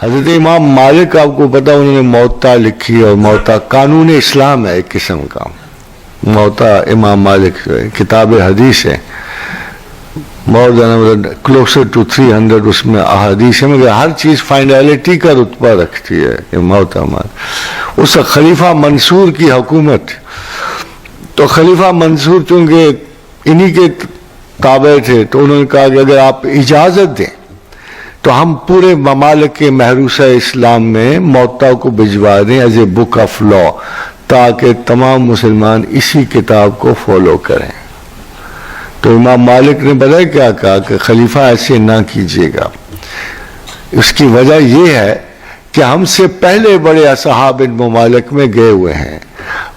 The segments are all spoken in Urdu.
حضرت امام مالک آپ کو پتا انہوں نے موطا لکھی، اور موطا قانون اسلام ہے ایک قسم کا. موطا امام مالک جو ہے کتاب حدیث ہے، بہت زیادہ کلوزر ٹو 300 اس میں احادیث ہے، مگر ہر چیز فائنلٹی کا رتبہ رکھتی ہے. یہ موطا مالک اس خلیفہ منصور کی حکومت، تو خلیفہ منصور چونکہ انہی کے تابع تھے تو انہوں نے کہا کہ اگر آپ اجازت دیں تو ہم پورے ممالک کے محروسہ اسلام میں موطا کو بھجوا دیں as a book of law, تاکہ تمام مسلمان اسی کتاب کو فالو کریں. تو امام مالک نے بتایا کیا کہا کہ خلیفہ ایسے نہ کیجیے گا. اس کی وجہ یہ ہے کہ ہم سے پہلے بڑے اصحاب ان ممالک میں گئے ہوئے ہیں،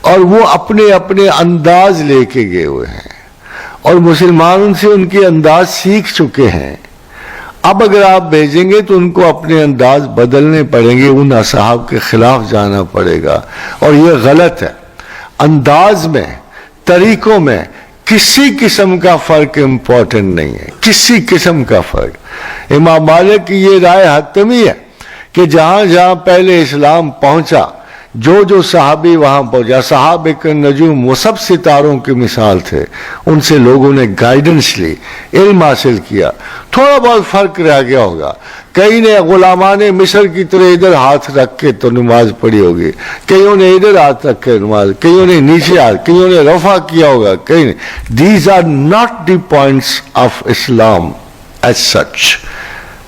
اور وہ اپنے اپنے انداز لے کے گئے ہوئے ہیں، اور مسلمان ان سے ان کے انداز سیکھ چکے ہیں. اب اگر آپ بھیجیں گے تو ان کو اپنے انداز بدلنے پڑیں گے، ان اصحاب کے خلاف جانا پڑے گا، اور یہ غلط ہے. انداز میں، طریقوں میں کسی قسم کا فرق امپورٹنٹ نہیں ہے، کسی قسم کا فرق. امام مالک کی یہ رائے حتمی ہے کہ جہاں جہاں پہلے اسلام پہنچا، جو جو صحابی وہاں پہنچا، صحابہ کے نجوم وہ سب ستاروں کی مثال تھے، ان سے لوگوں نے گائیڈنس لی، علم حاصل کیا. تھوڑا بہت فرق رہ گیا ہوگا، کئی نے غلامان مصر کی طرح ادھر ہاتھ رکھ کے تو نماز پڑھی ہوگی، کئیوں نے ادھر ہاتھ رکھ کے نماز، کئیوں نے نیچے ہاتھ، کئیوں نے رفع کیا ہوگا، کئی نے. These are not the points of Islam is such.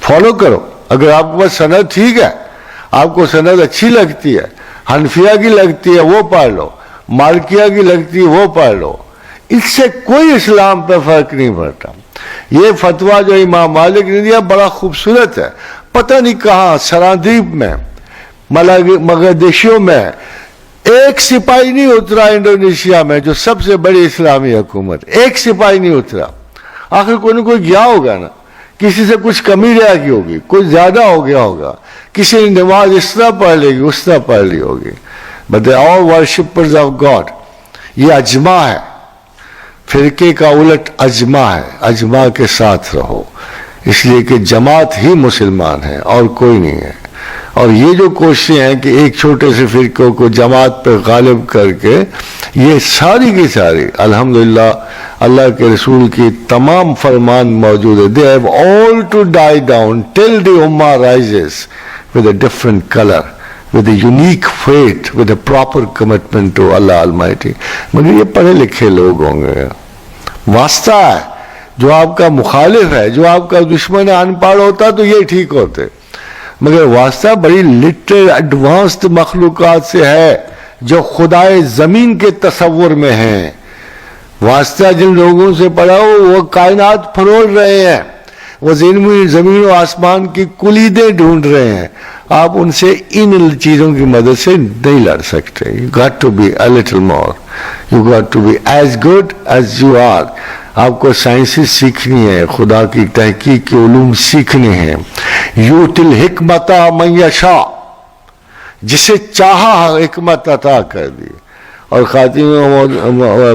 Follow کرو. اگر آپ کو بس سند ٹھیک ہے، آپ کو سند اچھی لگتی ہے، حنفیہ کی لگتی ہے وہ پڑھ لو، مالکیہ کی لگتی ہے وہ پڑھ لو، اس سے کوئی اسلام پہ فرق نہیں پڑتا. یہ فتویٰ جو امام مالک نے دیا بڑا خوبصورت ہے. پتہ نہیں کہاں سرادیپ میں، مگدیشیوں میں ایک سپاہی نہیں اترا، انڈونیشیا میں جو سب سے بڑی اسلامی حکومت، ایک سپاہی نہیں اترا. آخر کوئی نہ کوئی گیا ہوگا نا، کسی سے کچھ کمی رہ گئی ہوگی، کوئی زیادہ ہو گیا ہوگا، کسی نے نماز اس طرح پڑھ لے گی، اس طرح پڑھ لی ہوگی. But they are all worshippers of God. یہ اجماع ہے، فرقے کا الٹ اجماع ہے. اجماع کے ساتھ رہو، اس لیے کہ جماعت ہی مسلمان ہے اور کوئی نہیں ہے. اور یہ جو کوششیں ہیں کہ ایک چھوٹے سے فرقوں کو جماعت پہ غالب کر کے، یہ ساری کی ساری الحمدللہ اللہ کے رسول کی تمام فرمان موجود ہے. They have all to die down till the ummah rises with a different color, with a unique faith, with a proper commitment to Allah Almighty. مگر یہ پڑھے لکھے لوگ ہوں گے، واسطہ ہے. جو آپ کا مخالف ہے، جو آپ کا دشمن ان پڑھ ہوتا تو یہ ٹھیک ہوتے، مگر واسطہ بڑی لٹر ایڈوانسڈ مخلوقات سے ہے جو خدائے زمین کے تصور میں ہیں. واسطہ جن لوگوں سے پڑھا ہو وہ کائنات پھرول رہے ہیں، وہ زمین و آسمان کی کلیدیں ڈھونڈ رہے ہیں. آپ ان سے ان چیزوں کی مدد سے نہیں لڑ سکتے. You got to be a little more. You got to be as good as you are. آپ کو سائنسز سیکھنی ہے، خدا کی تحقیق کے علوم سیکھنے ہیں. یؤتی الحکمت من یشاء، جسے چاہا حکمت عطا کر دی. اور خاتون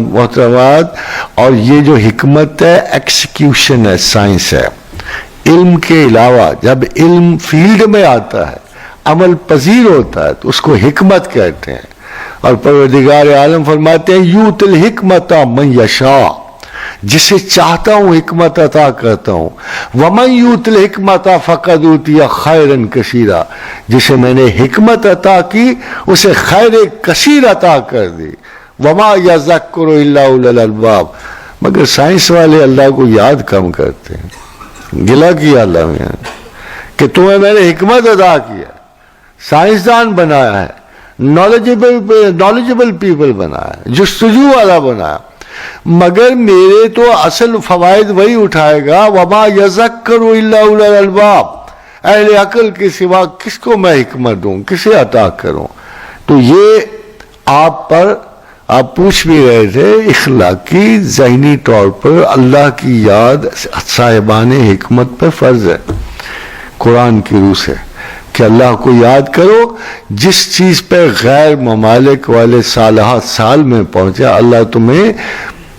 محترمات، اور یہ جو حکمت ہے ایکسیکیوشن ہے، سائنس ہے. علم کے علاوہ جب علم فیلڈ میں آتا ہے، عمل پذیر ہوتا ہے، تو اس کو حکمت کہتے ہیں. اور پروردگار عالم فرماتے ہیں یؤتی الحکمت من یشاء، جسے چاہتا ہوں حکمت عطا کرتا ہوں. ومن یؤت الحکمت فقد اوتی خیرا کثیرا، جسے میں نے حکمت عطا کی اسے خیر کثیر عطا کر دی. وما یذکر الا اولو الالباب، مگر سائنس والے اللہ کو یاد کم کرتے ہیں. گلا کیا اللہ نے کہ تمہیں میں نے حکمت عطا کیا، سائنسدان بنایا ہے، نالجبل پیپل بنایا ہے، جستجو والا بنایا، مگر میرے تو اصل فوائد وہی اٹھائے گا. وما یذکر الا اولو الالباب، اہل عقل کے سوا کس کو میں حکمت دوں، کسے عطا کروں. تو یہ آپ پر، آپ پوچھ بھی رہے تھے، اخلاقی ذہنی طور پر اللہ کی یاد صاحبان حکمت پر فرض ہے قرآن کی روح سے، کہ اللہ کو یاد کرو. جس چیز پہ غیر ممالک والے سالہ سال میں پہنچا، اللہ تمہیں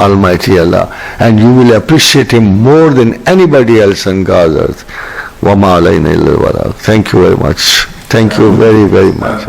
Almighty Allah, and you will appreciate him more than anybody else on God's earth. Wa ma alayna illa al balagh. Thank you very much. Thank you very, very much.